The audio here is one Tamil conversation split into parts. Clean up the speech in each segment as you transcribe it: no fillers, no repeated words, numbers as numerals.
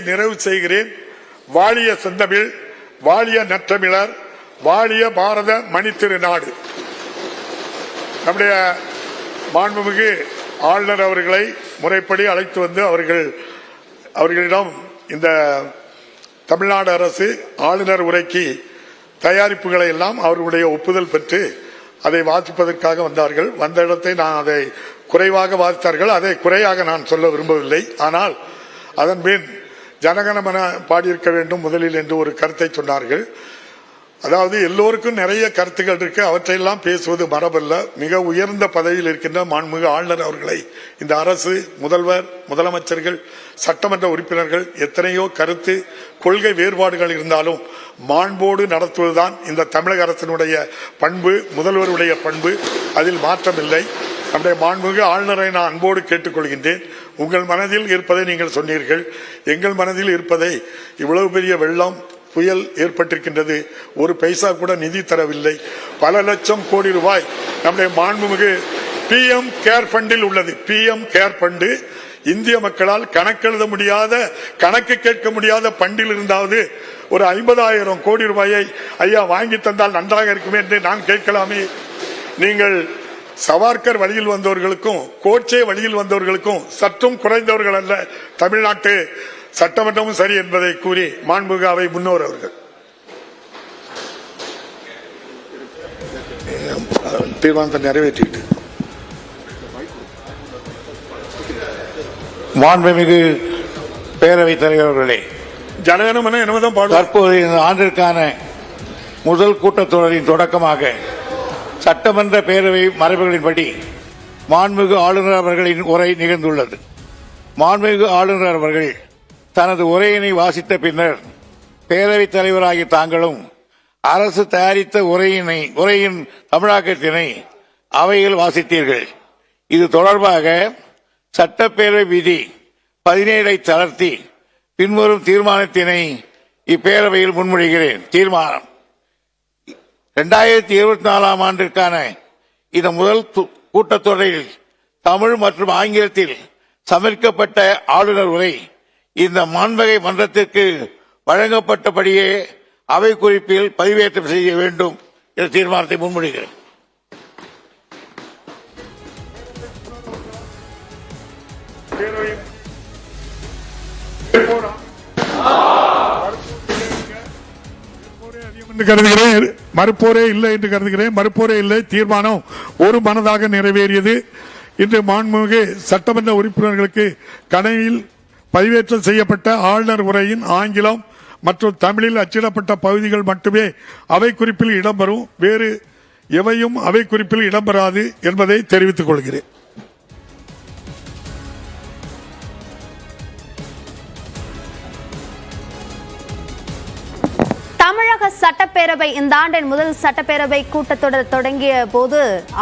நிறைவு செய்கிறேன். வாழிய செந்தமிழ், வாழிய நற்றமிழர், வாழிய பாரத மணித்திருநாடு. நம்முடைய மாண்புமிகு ஆளுநர் அவர்களை முறைப்படி அழைத்து வந்து அவர்களிடம் இந்த தமிழ்நாடு அரசு ஆளுநர் உரைக்கு தயாரிப்புகளை எல்லாம் அவர்களுடைய ஒப்புதல் பெற்று அதை வாசிப்பதற்காக வந்தார்கள். வந்த இடத்தை நான் அதை குறைவாக வாசித்தார்கள். அதை குறையாக நான் சொல்ல விரும்பவில்லை. ஆனால் அதன் பின் ஜனகணமன பாடியிருக்க வேண்டும் முதலில் என்று ஒரு கருத்தை சொன்னார்கள். அதாவது எல்லோருக்கும் நிறைய கருத்துக்கள் இருக்கு, அவற்றையெல்லாம் பேசுவது மரபல்ல. மிக உயர்ந்த பதவியில் இருக்கின்ற மாண்புமிகு ஆளுநர் அவர்களை இந்த அரசு, முதல்வர், முதலமைச்சர்கள், சட்டமன்ற உறுப்பினர்கள் எத்தனையோ கருத்து கொள்கை வேறுபாடுகள் இருந்தாலும் மாண்போடு நடத்துவதுதான் இந்த தமிழக அரசினுடைய பண்பு, முதல்வருடைய பண்பு. அதில் மாற்றமில்லை. நம்முடைய மாண்புமிகு ஆளுநரை நான் அன்போடு கேட்டுக்கொள்கின்றேன். உங்கள் மனதில் இருப்பதை நீங்கள் சொன்னீர்கள். எங்கள் மனதில் இருப்பதை இவ்வளவு பெரிய வெள்ளம் புயல் ஏற்பட்டிருக்கின்றது, ஒரு பைசா கூட நிதி தரவில்லை. பல லட்சம் கோடி ரூபாய் நம்முடைய மாண்புமிகு PM கேர் ஃபண்டில் உள்ளது. PM கேர் ஃபண்டு இந்திய மக்களால் கணக்கெழுத முடியாத, கணக்கு கேட்க முடியாத பண்டில் இருந்தாவது ஒரு 50,000 கோடி ரூபாயை ஐயா வாங்கி தந்தால் நன்றாக இருக்குமே என்று நான் கேட்கலாமே. நீங்கள் சவார்கர் வழியில் வந்தவர்களுக்கும் கோட்சே வழியில் வந்தவர்களுக்கும் சற்றும் குறைந்தவர்கள் அல்ல. தமிழ்நாட்டு சட்டமன்றமும் சரி என்பதை கூறி மாண்புமிகு அவை முன்னோர் அவர்கள் தீர்மானத்தை நிறைவேற்றிட்டு மாண்புமிகு பேரவைத் தலைவர் அவர்களே, ஜனகணமன என்னதான் பாடு. தற்போது இந்த ஆண்டிற்கான முதல் கூட்டத்தொடரின் தொடக்கமாக சட்டமன்ற பேரவை மரபுகளின்படி மாண்புமிகு ஆளுநர் அவர்களின் உரை நிகழ்ந்துள்ளது. மாண்புமிகு ஆளுநர் அவர்கள் தனது உரையினை வாசித்த பின்னர் பேரவைத் தலைவராகிய தாங்களும் அரசு தயாரித்த உரையின் தமிழாக்கத்தினை அவையில் வாசித்தீர்கள். இது தொடர்பாக சட்டப்பேரவை விதி 17 தளர்த்தி பின்வரும் தீர்மானத்தினை இப்பேரவையில் முன்மொழிகிறேன். தீர்மானம்: 2024 ஆண்டிற்கான இந்த முதல் கூட்டத்தொடரில் தமிழ் மற்றும் ஆங்கிலத்தில் சமர்ப்பிக்கப்பட்ட ஆளுநர் உரை இந்த மாண்புமிகு மன்றத்திற்கு வழங்கப்பட்டபடியே அவை குறிப்பில் பதிவேற்றம் செய்ய வேண்டும் என்ற தீர்மானத்தை முன்மொழிகிறேன். மறுப்போரே இல்லை என்று கருதுகிறேன். மறுப்போரே இல்லை. தீர்மானம் ஒரு மனதாக நிறைவேறியது. இன்று மாண்புமிகு சட்டமன்ற உறுப்பினர்களுக்கு கணினியில் பதிவேற்றம் செய்யப்பட்ட ஆளுநர் உரையின் ஆங்கிலம் மற்றும் தமிழில் அச்சிடப்பட்ட பகுதிகள் மட்டுமே அவை குறிப்பில் இடம்பெறும். வேறு எவையும் அவை குறிப்பில் இடம்பெறாது என்பதை தெரிவித்துக் கொள்கிறேன். தமிழக சட்டப்பேரவை இந்த ஆண்டின் முதல் சட்டப்பேரவை கூட்டத்தொடர் தொடங்கிய போது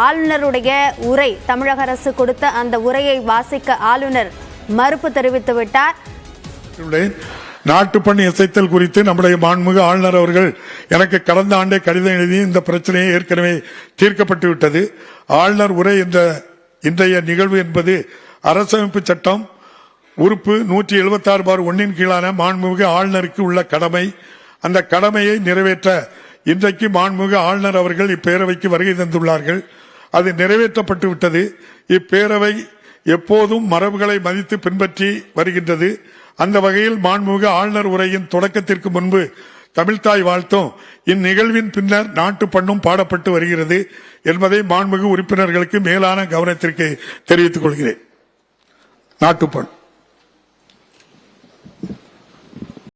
ஆளுநருடைய உரை, தமிழக அரசு கொடுத்த அந்த உரையை வாசிக்க ஆளுநர் மறுப்பு தெரிவித்துவிட்டார். நாட்டுப்பணி இசைத்தல் குறித்து நம்முடைய மாண்புமிகு ஆளுநர் அவர்கள் எனக்கு கடந்த ஆண்டே கடிதம் எழுதி இந்த பிரச்சனையை ஏற்கனவே தீர்க்கப்பட்டு விட்டது. ஆளுநர் உரை என்ற இன்றைய நிகழ்வு என்பது அரசமைப்பு சட்டம் உறுப்பு 176/1 கீழான மாண்புமிகு ஆளுநருக்கு உள்ள கடமை. அந்த கடமையை நிறைவேற்ற இன்றைக்கு மாண்புமிகு ஆளுநர் அவர்கள் இப்பேரவைக்கு வருகை தந்துள்ளார்கள். அது நிறைவேற்றப்பட்டு விட்டது. இப்பேரவை எப்போதும் மரபுகளை மதித்து பின்பற்றி வருகின்றது. அந்த வகையில் மாண்புமிகு ஆளுநர் உரையின் தொடக்கத்திற்கு முன்பு தமிழ்தாய் வாழ்த்தும் இந்நிகழ்வின் பின்னர் நாட்டு பண்ணும் பாடப்பட்டு வருகிறது என்பதை மாண்புமிகு உறுப்பினர்களுக்கு மேலான கவனத்திற்கு தெரிவித்துக் கொள்கிறேன். நாட்டுப்பண்